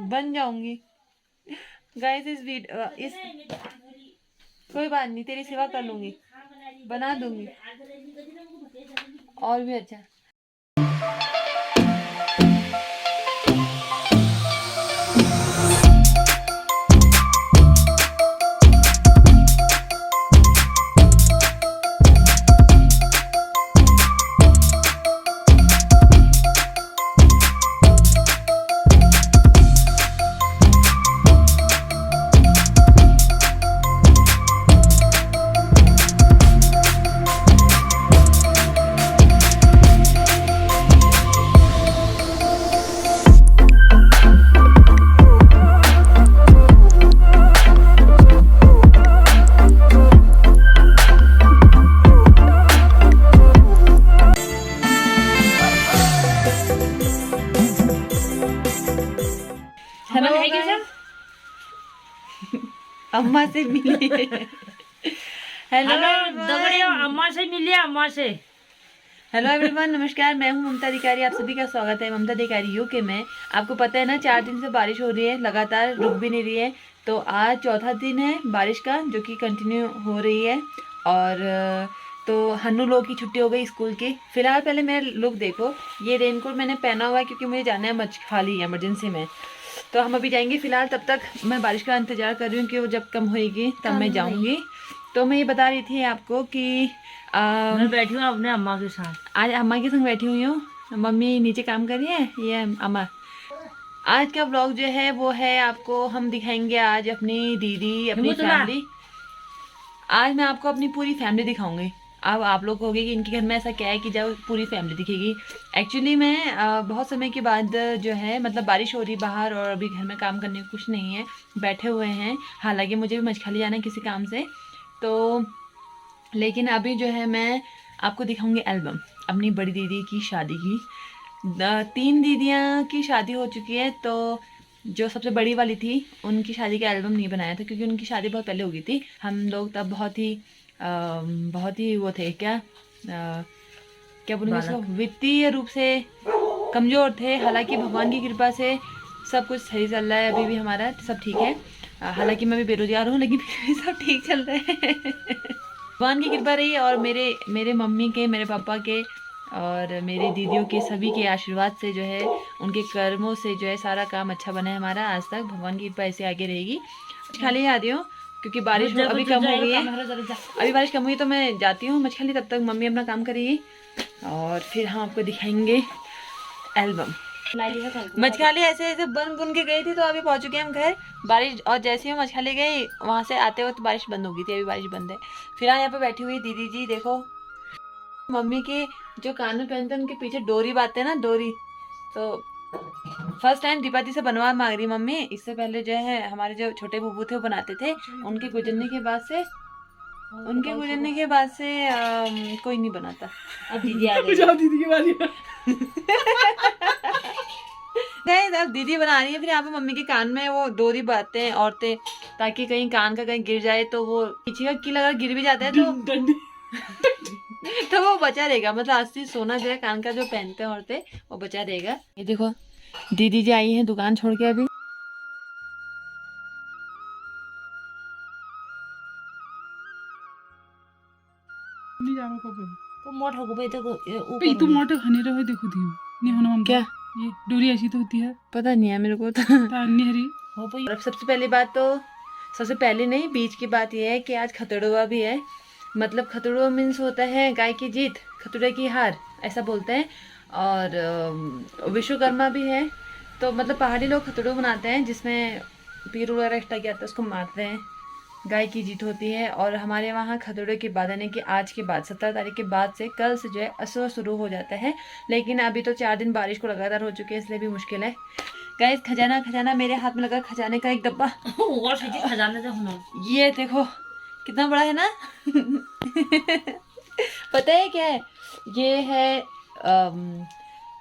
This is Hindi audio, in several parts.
बन जाऊंगी गाइस। इस कोई बात नहीं, तेरी सेवा कर लूंगी, बना दूंगी और भी अच्छा। अम्मा से मिली। हेलो अम्मा से मिलिए, अम्मा से। हेलो एवरीवन, नमस्कार। मैं हूं ममता अधिकारी, आप सभी का स्वागत है ममता अधिकारी यूके में। आपको पता है ना, 4 दिन से बारिश हो रही है, लगातार रुक भी नहीं रही है। तो आज चौथा दिन है बारिश का, जो कि कंटिन्यू हो रही है। और तो हन्नू लोग की छुट्टी हो गई स्कूल की। फिलहाल पहले मेरा लुक देखो, ये रेनकोट मैंने पहना हुआ है क्योंकि मुझे जाना है मचखाली इमरजेंसी में। तो हम अभी जाएंगे। फिलहाल तब तक मैं बारिश का इंतजार कर रही हूँ कि वो जब कम होएगी तब मैं जाऊंगी। तो मैं ये बता रही थी आपको कि मैं बैठी हूँ अपने अम्मा के साथ। आज अम्मा के संग बैठी हुई हूँ। मम्मी नीचे काम कर रही है, ये अम्मा। आज का व्लॉग जो है वो है, आपको हम दिखाएंगे आज अपनी दीदी, अपनी फैमिली। आज मैं आपको अपनी पूरी फैमिली दिखाऊंगी। अब आप लोग कहोगे कि इनके घर में ऐसा क्या है कि जब पूरी फैमिली दिखेगी। एक्चुअली मैं बहुत समय के बाद जो है, मतलब बारिश हो रही बाहर और अभी घर में काम करने को कुछ नहीं है, बैठे हुए हैं। हालांकि मुझे भी मचखाली जाना है किसी काम से, तो लेकिन अभी जो है मैं आपको दिखाऊंगी एल्बम अपनी बड़ी दीदी की शादी की। 3 दीदियाँ की शादी हो चुकी है, तो जो सबसे बड़ी वाली थी उनकी शादी का एल्बम नहीं बनाया था क्योंकि उनकी शादी बहुत पहले हो गई थी। हम लोग तब बहुत ही वो थे, क्या बोलूँगा इसको, वित्तीय रूप से कमज़ोर थे। हालांकि भगवान की कृपा से सब कुछ सही चल रहा है, अभी भी हमारा सब ठीक है। हालांकि मैं भी बेरोजगार हूँ, लेकिन सब ठीक चल रहा है। भगवान की कृपा रही। और मेरे मम्मी के, मेरे पापा के और मेरी दीदियों के, सभी के आशीर्वाद से जो है, उनके कर्मों से जो है सारा काम अच्छा बना है हमारा आज तक। भगवान की कृपा ऐसे आगे रहेगी। खाली आती हूँ क्योंकि बारिश अभी कम हो गई है। अभी बारिश कम हुई तो मैं जाती हूँ मछली, तब तक मम्मी अपना काम करेगी और फिर हम आपको दिखाएंगे एल्बम। मछली ऐसे ऐसे बन बुन के गई थी, तो अभी पहुंच चुके हैं हम घर। बारिश, और जैसे ही मछली गई वहां से आते वक्त बारिश बंद हो गई थी, अभी बारिश बंद है। फिर यहाँ पे बैठी हुई दीदी जी देखो, मम्मी के जो कान में पहनते हैं उनके पीछे डोरी बांधते हैं ना, डोरी। तो फर्स्ट टाइम दीपाती से बनवा मांग रही मम्मी। इससे पहले जो है हमारे जो छोटे बुबू थे वो बनाते थे। उनके गुजरने के बाद से कोई नहीं बनाता। अब दीदी आ गई। दीदी की बारी नहीं, अब दीदी बना रही है। फिर यहाँ पे मम्मी के कान में वो डोरी बांधते हैं औरतें, ताकि कहीं कान का कहीं गिर जाए तो वो पीछे का कील अगर गिर भी जाता है तो वो बचा रहेगा। मतलब असली सोना जो है कान का जो पहनते हैं औरतें, वो बचा रहेगा। ये देखो दीदी जी आई हैं दुकान छोड़ के अभी। नहीं जानो कब तो मोट हो गए तो ऊपर तो मोट हने रहे देखो दियो नहीं होना हम क्या ये डोरी ऐसी तो होती है, पता नहीं है मेरे को तो। हरी हो भाई। और सबसे पहली बात तो, सबसे पहले नहीं, बीच की बात यह है कि आज खतड़ुआ भी है। मतलब खतड़ुआ मीन्स होता है गाय की जीत, खतुरे की हार, ऐसा बोलते हैं। और विश्वकर्मा भी है। तो मतलब पहाड़ी लोग खतड़ू बनाते हैं जिसमें पीर वगैरह एक्स्ट्रा किया जाता है, उसको मारते हैं, गाय की जीत होती है। और हमारे वहाँ खतड़े के बाद, यानी कि आज के बाद 17 तारीख के बाद से, कल से जो है असुर शुरू हो जाता है। लेकिन अभी तो 4 दिन बारिश को लगातार हो चुके हैं, इसलिए भी मुश्किल है। गाइस खजाना मेरे हाथ में लगा, खजाने का एक डब्बा। खजाना ये देखो कितना बड़ा है ना। पता है क्या है ये है?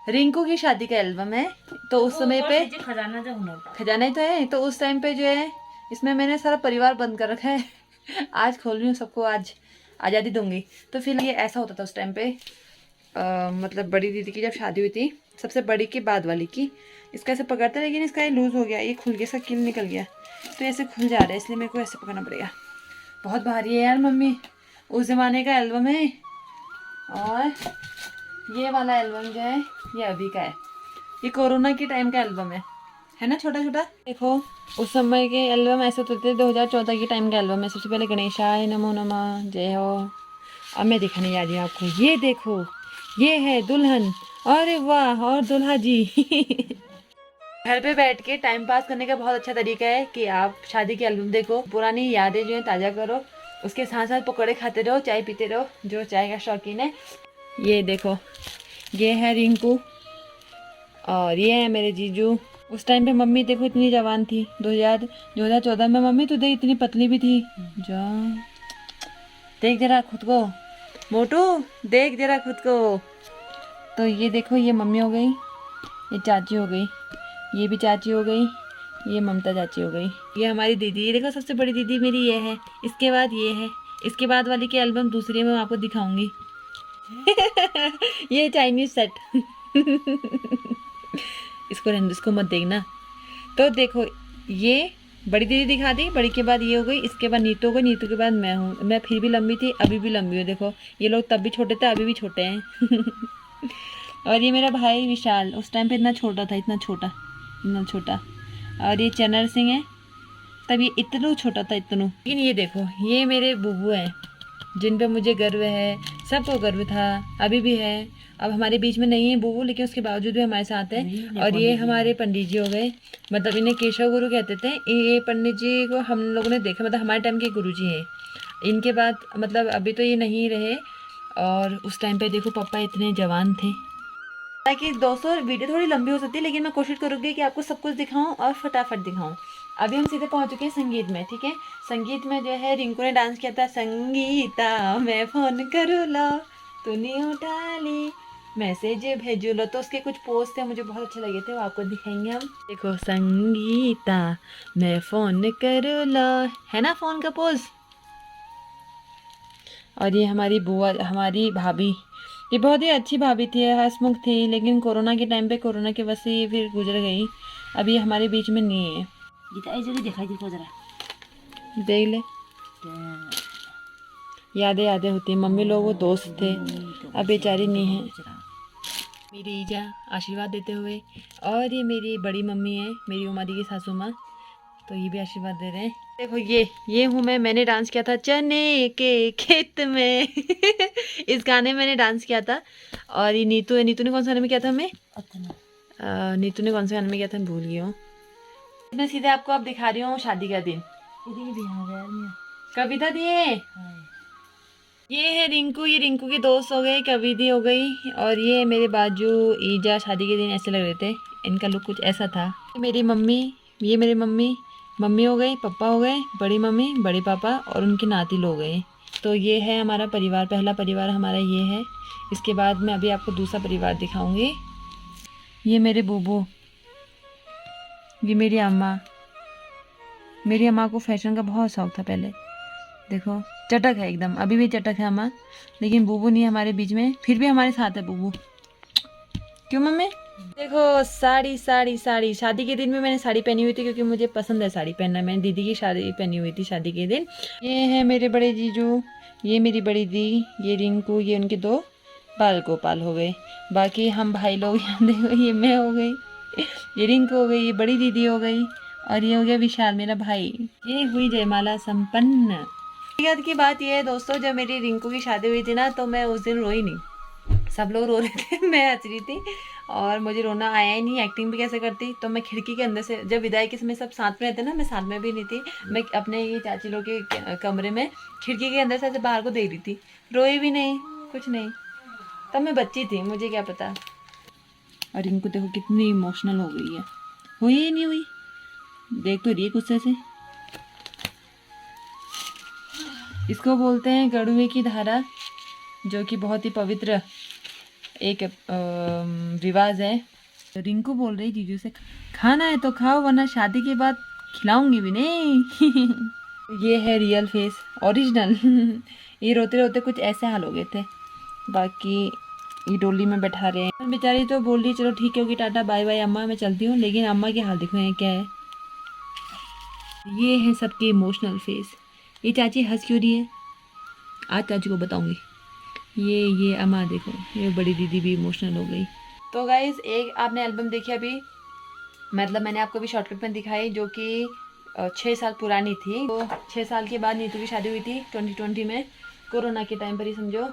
रिंकू की शादी का एल्बम है। तो उस समय पे खजाना ही तो है। तो उस टाइम पे जो है, इसमें मैंने सारा परिवार बंद कर रखा है। आज खोल रही हूँ, सबको आज आज़ादी दूंगी। तो फिर ये ऐसा होता था उस टाइम पे। मतलब बड़ी दीदी की जब शादी हुई थी सबसे बड़ी के बाद वाली की। इसका ऐसे पकड़ता है लेकिन इसका ये लूज़ हो गया, ये खुल गया, इसका किल निकल गया, तो ऐसे खुल जा रहा है, इसलिए मेरे को ऐसे पकड़ना पड़ेगा। बहुत भारी है यार मम्मी, उस ज़माने का एल्बम है और ये वाला एल्बम जो है ये अभी का है, ये कोरोना के टाइम का एल्बम है ना छोटा छोटा। देखो उस समय के एल्बम ऐसे होते थे, 2014 के टाइम का एल्बम है। सबसे पहले गणेशाय नमो नमः, जय हो। अब मैं दिखाने जा रही हूँ आपको, ये देखो ये है दुल्हन, अरे वाह, और दुल्हा जी। घर पे बैठ के टाइम पास करने का बहुत अच्छा तरीका है कि आप शादी की एल्बम देखो, पुरानी यादें जो है ताज़ा करो, उसके साथ साथ पकौड़े खाते रहो, चाय पीते रहो, जो चाय का शौकीन है। ये देखो ये है रिंकू और ये है मेरे जीजू। उस टाइम पे मम्मी देखो इतनी जवान थी, 2014 में मम्मी तो देख इतनी पतली भी थी। जा देख जरा खुद को मोटू, देख जरा खुद को। तो ये देखो ये मम्मी हो गई, ये चाची हो गई, ये भी चाची हो गई, ये ममता चाची हो गई, ये हमारी दीदी। ये देखो सबसे बड़ी दीदी मेरी ये है, इसके बाद ये है, इसके बाद वाली की एल्बम दूसरी में आपको दिखाऊंगी। ये चाइनीज सेट। इसको रहने दो, इसको मत देखना। तो देखो ये बड़ी दीदी दिखा दी, बड़ी के बाद ये हो गई, इसके बाद नीतू हो गई, नीतू के बाद मैं हूँ। मैं फिर भी लंबी थी, अभी भी लंबी हूँ। देखो ये लोग तब भी छोटे थे, अभी भी छोटे हैं। और ये मेरा भाई विशाल, उस टाइम पे इतना छोटा था, इतना छोटा। और ये चनर सिंह है, तब ये इतना छोटा था, इतना। लेकिन ये देखो ये मेरे बुबू हैं जिन पे मुझे गर्व है, सबको गर्व था, अभी भी है। अब हमारे बीच में नहीं है बुबू, लेकिन उसके बावजूद भी हमारे साथ है। और ये हमारे पंडित जी हो गए, मतलब इन्हें केशव गुरु कहते थे। ये पंडित जी को हम लोगों ने देखा, मतलब हमारे टाइम के गुरु जी हैं। इनके बाद मतलब अभी तो ये नहीं रहे, और उस टाइम पे देखो पापा इतने जवान थे। ताकि दोस्तों वीडियो थोड़ी लंबी हो सकती है, लेकिन मैं कोशिश करूँगी कि आपको सब कुछ दिखाऊं और फटाफट दिखाऊं। अभी हम सीधे पहुंच चुके हैं संगीत में, ठीक है। संगीत में जो है रिंकू ने डांस किया था, संगीता मैं फोन करूँ लो तूने उठा ली, मैसेज भेजू लो। तो उसके कुछ पोस्ट थे, मुझे बहुत अच्छे लगे थे, वो आपको दिखाएंगे हम। देखो संगीता मैं फोन करूँ लो, है ना फोन का पोज। और ये हमारी बुआ, हमारी भाभी, ये बहुत ही अच्छी भाभी थी, हंसमुख थी, लेकिन कोरोना के टाइम पे कोरोना की वजह से ये फिर गुजर गई। अभी हमारे बीच में नहीं है। दिखाई देखो जरा, देख ले, यादें होती हैं। मम्मी लोग वो दोस्त थे, अब बेचारी नहीं है। मेरी ईजा आशीर्वाद देते हुए, और ये मेरी बड़ी मम्मी है, मेरी उमा दी की सासू माँ, तो ये भी आशीर्वाद दे रहे हैं। देखो ये हूँ मैंने डांस किया था चने के खेत में। इस गाने में मैंने डांस किया था। और ये नीतू है, नीतू ने कौन से गाने में किया था हमें, नीतू ने कौन से गाने में किया था भूल गई हूँ। मैं सीधे आपको अब दिखा रही हूँ शादी का दिन। कविता दिए, ये है रिंकू, ये रिंकू की दोस्त हो गई, कविता हो गई। और ये मेरे बाजू ईजा, शादी के दिन ऐसे लग रहे थे, इनका लुक कुछ ऐसा था। मेरी मम्मी, ये मेरी मम्मी हो गई, पापा हो गए, बड़ी मम्मी, बड़े पापा और उनके नाती लोग गए। तो ये है हमारा परिवार, पहला परिवार हमारा ये है। इसके बाद मैं अभी आपको दूसरा परिवार दिखाऊंगी। ये मेरे बूबू, ये मेरी अम्मा को फैशन का बहुत शौक था पहले। देखो चटक है एकदम, अभी भी चटक है अम्मा, लेकिन बूबू नहीं है हमारे बीच में, फिर भी हमारे साथ है बूबू। क्यों मम्मी। देखो साड़ी, शादी के दिन में मैंने साड़ी पहनी हुई थी, क्योंकि मुझे पसंद है साड़ी पहनना। मैंने दीदी की शादी पहनी हुई थी शादी के दिन। ये है मेरे बड़े जीजू, ये मेरी बड़ी दी, ये रिंकू, ये उनके दो बाल गोपाल हो गए। बाकी हम भाई लोग यहाँ देखो, ये मैं हो गई, ये रिंकू हो गई, ये बड़ी दीदी हो गई, और ये हो गया विशाल मेरा भाई। ये हुई जयमाला संपन्न। याद की बात ये है दोस्तों, जब मेरी रिंकू की शादी हुई थी ना, तो मैं उस दिन रोई नहीं, सब लोग रो रहे थे, मैं हंस रही थी, और मुझे रोना आया ही नहीं। एक्टिंग भी कैसे करती। तो मैं खिड़की के अंदर से, जब विदाई के समय सब साथ में रहते ना, मैं साथ में भी नहीं थी, मैं अपने ये चाची लोग के कमरे में खिड़की के अंदर से ऐसे बाहर को देख रही थी, रोई भी नहीं, कुछ नहीं। तब मैं बच्ची थी, मुझे क्या पता। और इनको देखो कितनी इमोशनल हो गई है, हुई ही नहीं हुई, देख तो रही गुस्से से। इसको बोलते हैं गड़ुए की धारा, जो कि बहुत ही पवित्र एक रिवाज है। तो रिंकू बोल रही जीजू से, खाना है तो खाओ, वरना शादी के बाद खिलाऊंगी भी नहीं। ये है रियल फेस, ओरिजिनल। ये रोते रोते कुछ ऐसे हाल हो गए थे। बाकी ये डोली में बैठा रहे हैं। बेचारी तो बोल रही चलो ठीक है होगी, टाटा बाय बाय अम्मा, मैं चलती हूँ। लेकिन अम्मा के हाल देखो हैं क्या है। ये है सबके इमोशनल फेस। ये चाची हंस क्यों रही है, आज चाची को बताऊंगी। ये अम्मा देखो, ये बड़ी दीदी भी इमोशनल हो गई। तो गाइज एक आपने एल्बम देखी अभी, मतलब मैंने आपको भी शॉर्टकट में दिखाई, जो कि 6 साल पुरानी थी। तो 6 साल के बाद नीतू की शादी हुई थी 2020 में, कोरोना के टाइम पर ही समझो।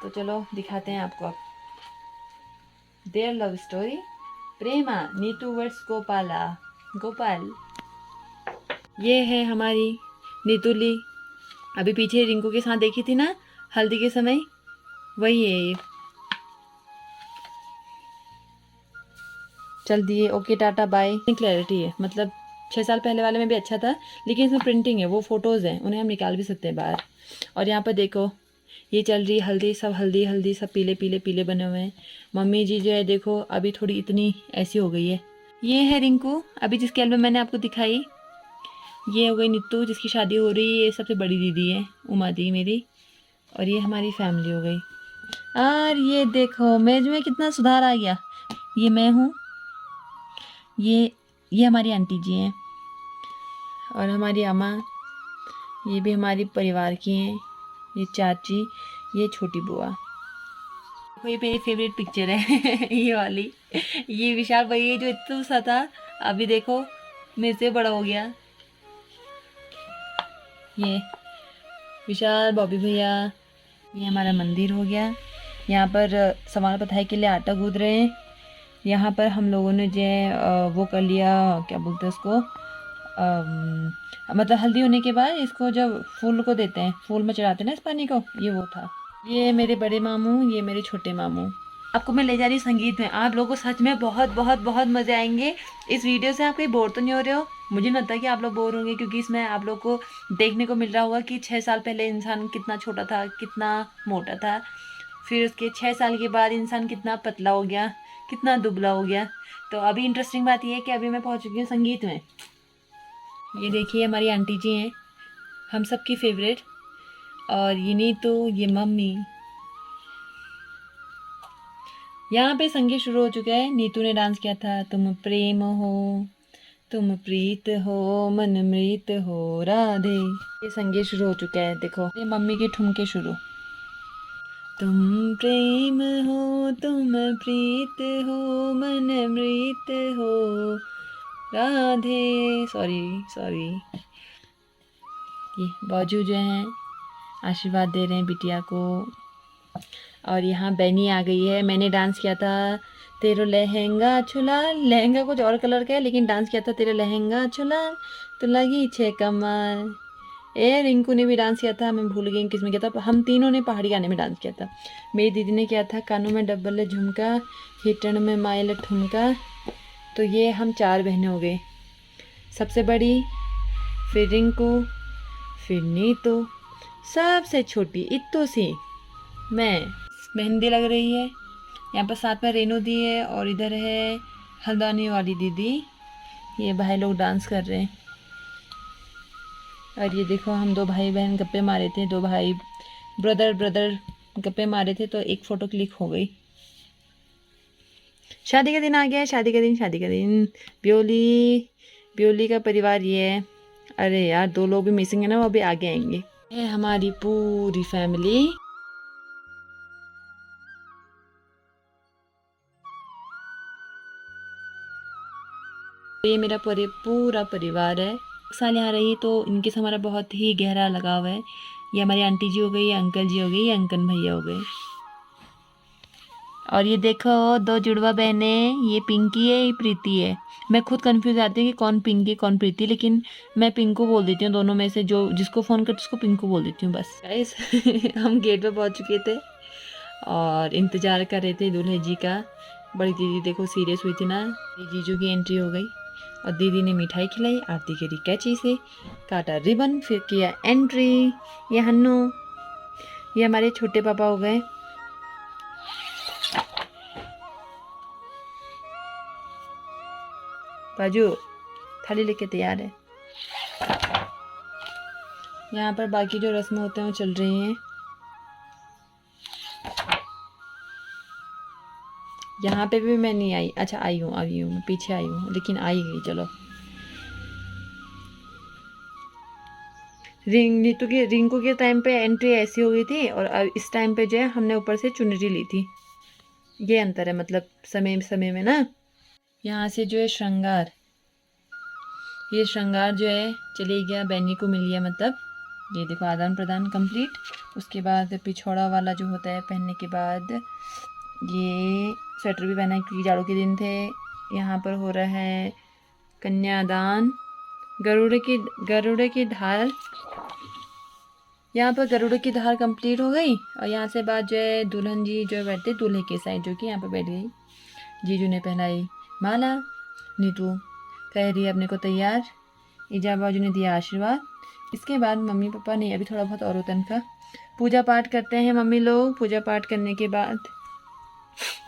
तो चलो दिखाते हैं आपको अब। Their love story, Prema Neetu versus Gopal. ये है हमारी नीतूली, अभी पीछे रिंकू के साथ देखी थी ना हल्दी के समय, वही है ये। चल दिए, ओके टाटा बाय। क्लैरिटी है, मतलब 6 साल पहले वाले में भी अच्छा था, लेकिन इसमें प्रिंटिंग है, वो फोटोज़ हैं, उन्हें हम निकाल भी सकते हैं बाहर। और यहाँ पर देखो ये चल रही हल्दी, सब हल्दी सब पीले पीले बने हुए हैं। मम्मी जी जो है देखो अभी थोड़ी इतनी ऐसी हो गई है। ये है रिंकू अभी जिसके एल्बम मैंने आपको दिखाई। ये हो गई नीतू जिसकी शादी हो रही है, ये सबसे बड़ी दीदी है उमा दी मेरी। और ये हमारी फैमिली हो गई। और ये देखो मेज में कितना सुधार आ गया। ये मैं हूँ, ये हमारी आंटी जी हैं, और हमारी अम्मा, ये भी हमारी परिवार की हैं। ये चाची, ये छोटी बुआ। ये मेरी फेवरेट पिक्चर है ये वाली। ये विशाल भैया जो इतना सा था, अभी देखो मेरे से बड़ा हो गया। ये विशाल, बॉबी भैया। ये हमारा मंदिर हो गया। यहाँ पर सामान पताई के लिए आटा गूंद रहे हैं। यहाँ पर हम लोगों ने जो है वो कर लिया, क्या बोलते हैं उसको, मतलब हल्दी होने के बाद इसको जब फूल को देते हैं, फूल में चढ़ाते हैं ना इस पानी को, ये वो था। ये मेरे बड़े मामू, ये मेरे छोटे मामू। आपको मैं ले जा रही हूँ संगीत में, आप लोगों को सच में बहुत बहुत बहुत मज़े आएंगे इस वीडियो से। आप कहीं बोर तो नहीं हो रहे हो? मुझे नहीं लगता कि आप लोग बोर होंगे, क्योंकि इसमें आप लोग को देखने को मिल रहा होगा कि 6 साल पहले इंसान कितना छोटा था, कितना मोटा था, फिर उसके 6 साल के बाद इंसान कितना पतला हो गया, कितना दुबला हो गया। तो अभी इंटरेस्टिंग बात यह है कि अभी मैं पहुंच चुकी हूँ संगीत में। ये देखिए हमारी आंटी जी हैं, हम सब की फेवरेट। और ये नीतू, ये मम्मी। यहाँ पे संगीत शुरू हो चुका है। नीतू ने डांस किया था, तुम प्रेम हो, तुम प्रीत हो, मन मृत हो राधे। ये संगीत शुरू हो चुका है, देखो ये मम्मी के ठुमके शुरू। तुम प्रेम हो, तुम प्रीत हो, मन मृत हो राधे। सॉरी। ये बाजू जो हैं आशीर्वाद दे रहे हैं बिटिया को। और यहाँ बैनी आ गई है। मैंने डांस किया था तेरो लहंगा छुला, लहंगा कुछ और कलर का है, लेकिन डांस किया था तेरे लहंगा छुला तो लगी 6 कमर। रिंकू ने भी डांस किया था, मैं भूल गई किस में किया था। हम तीनों ने पहाड़ी गाने में डांस किया था। मेरी दीदी ने किया था कानों में डब्बल झुमका, हिटन में माइल ठुमका। तो ये हम 4 बहनें हो गए, सबसे बड़ी, फिर रिंकू, फिर नीतू, सबसे छोटी इत्तू सी मैं। मेहंदी लग रही है। यहाँ पर साथ में रेनू दी है, और इधर है हल्द्वानी वाली दीदी। ये भाई लोग डांस कर रहे हैं। और ये देखो हम 2 भाई बहन गप्पे मारे थे, 2 भाई ब्रदर गप्पे मारे थे, तो एक फ़ोटो क्लिक हो गई। शादी का दिन आ गया है, शादी का दिन। ब्योली का परिवार ये है। अरे यार 2 लोग भी मिसिंग है ना, वो अभी आगे आएंगे। ये हमारी पूरी फैमिली। ये मेरा पूरा परिवार है। एक साल यहाँ रही तो इनके से हमारा बहुत ही गहरा लगाव है। ये हमारी आंटी जी हो गई, ये अंकल जी हो गई, ये अंकल भैया हो गए। और ये देखो 2 जुड़वा बहनें, ये पिंकी है, ये प्रीति है। मैं खुद कंफ्यूज आती हूँ कि कौन पिंकी कौन प्रीति, लेकिन मैं पिंकू बोल देती हूँ। दोनों में से जो जिसको फ़ोन करती उसको पिंकू बोल देती हूँ बस। गाइस हम गेट पे पहुँच चुके थे और इंतज़ार कर रहे थे दूल्हे जी का। बड़ी दीदी देखो सीरियस हुई थी ना, जीजू की एंट्री हो गई और दीदी ने मिठाई खिलाई, आरती करी कैंची से, काटा रिबन, फिर किया एंट्री। ये हन्नू, ये हमारे छोटे पापा हो गए। बाजू थाली लेके तैयार है। यहाँ पर बाकी जो रस्म होते हैं वो चल रही हैं। यहाँ पे भी मैं नहीं आई, अच्छा आई हूँ मैं पीछे आई हूँ, लेकिन आई गई। चलो रिंकू के टाइम पे एंट्री ऐसी हो गई थी, और अब इस टाइम पे जो है हमने ऊपर से चुनरी ली थी। ये अंतर है मतलब समय में ना। यहाँ से जो है श्रृंगार, ये श्रृंगार जो है चली गया, बैनी को मिल गया, मतलब ये देखो आदान प्रदान कंप्लीट। उसके बाद पिछौड़ा वाला जो होता है पहनने के बाद, ये स्वेटर भी पहना है क्योंकि जाड़ों के दिन थे। यहाँ पर हो रहा है कन्यादान, गरुड़ की धार, यहाँ पर गरुड़ की धार कंप्लीट हो गई। और यहाँ से बाद जो है दुल्हन जी जो बैठते दूल्हे के साइड, जो कि यहाँ पर बैठ गई। जीजू ने पहनाई माला, नीतू कह रही है अपने को तैयार, ईजा बाजू ने दिया आशीर्वाद। इसके बाद मम्मी पापा नहीं, अभी थोड़ा बहुत और होता है उनका, पूजा पाठ करते हैं मम्मी लोग। पूजा पाठ करने के बाद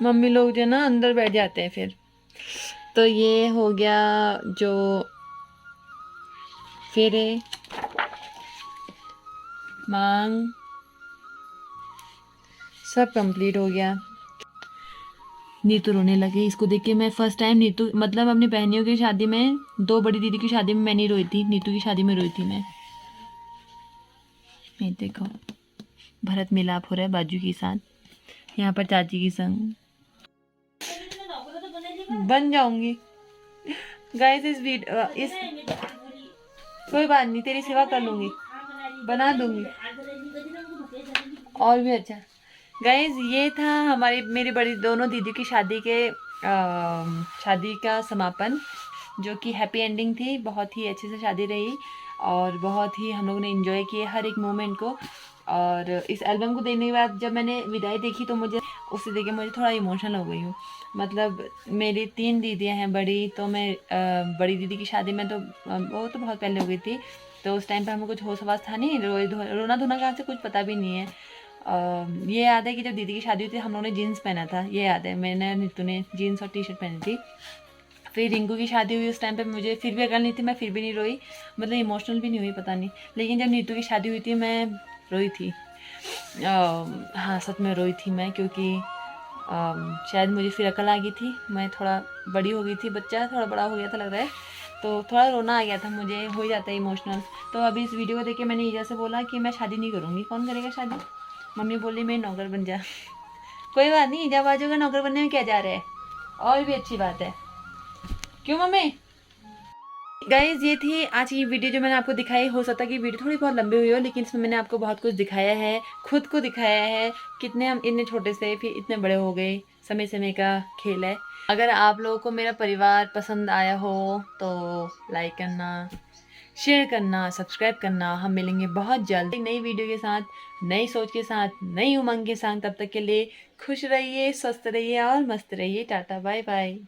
मम्मी लोग जो ना अंदर बैठ जाते हैं फिर। तो ये हो गया जो फेरे, मांग, सब कंप्लीट हो गया। नीतू रोने लगी इसको देख के। मैं फर्स्ट टाइम नीतू मतलब अपनी बहनियों की शादी में, 2 बड़ी दीदी की शादी में मैं नहीं रोई थी, नीतू की शादी में रोई थी मैं। ये देखो भरत मिलाप हो रहा है बाजू के साथ, यहाँ पर चाची की संग बन जाऊंगी गाइस। इस कोई बात नहीं, तेरी सेवा कर लूंगी, बना दूंगी और भी अच्छा। गाइज ये था मेरी बड़ी दोनों दीदी की शादी का समापन, जो कि हैप्पी एंडिंग थी। बहुत ही अच्छे से शादी रही और बहुत ही हम लोगों ने एंजॉय किए हर एक मोमेंट को। और इस एल्बम को देखने के बाद जब मैंने विदाई देखी तो उसे देख के मुझे थोड़ा इमोशनल हो गई हूँ। मतलब मेरी 3 दीदियाँ हैं बड़ी, तो मैं बड़ी दीदी की शादी में तो वो तो बहुत पहले हो गई थी, तो उस टाइम पे हमें कुछ होश आवास था नहीं, रोना धोना का से कुछ पता भी नहीं है। ये याद है कि जब दीदी की शादी हुई थी हम लोगों ने जीन्स पहना था, ये याद है, मैंने नीतू ने जीन्स और टी शर्ट पहनी थी। फिर रिंकू की शादी हुई, उस टाइम पे मुझे फिर भी अकल नहीं थी, मैं फिर भी नहीं रोई, मतलब इमोशनल भी नहीं हुई पता नहीं। लेकिन जब नीतू की शादी हुई थी मैं रोई थी, हाँ सच में रोई थी मैं, क्योंकि शायद मुझे फिर अकल आ गई थी, मैं थोड़ा बड़ी हो गई थी, बच्चा थोड़ा बड़ा हो गया था लग रहा है, तो थोड़ा रोना आ गया था मुझे, हो जाता है इमोशनल। तो अभी इस वीडियो को देख के मैंने ईजा से बोला कि मैं शादी नहीं करूँगी। कौन करेगा शादी? मम्मी बोली मैं नौकर बन जा। कोई बात नहीं, ईजा बाजू का नौकर बनने में क्या जा रहा है, और भी अच्छी बात है, क्यों मम्मी? गाइज ये थी आज की वीडियो जो मैंने आपको दिखाई। हो सकता है कि वीडियो थोड़ी बहुत लंबी हुई हो, लेकिन इसमें मैंने आपको बहुत कुछ दिखाया है, खुद को दिखाया है, कितने हम इतने छोटे से फिर इतने बड़े हो गए, समय समय का खेल है। अगर आप लोगों को मेरा परिवार पसंद आया हो तो लाइक करना, शेयर करना, सब्सक्राइब करना। हम मिलेंगे बहुत जल्द नई वीडियो के साथ, नई सोच के साथ, नई उमंग के साथ। तब तक के लिए खुश रहिए, स्वस्थ रहिए और मस्त रहिए। Tata bye bye.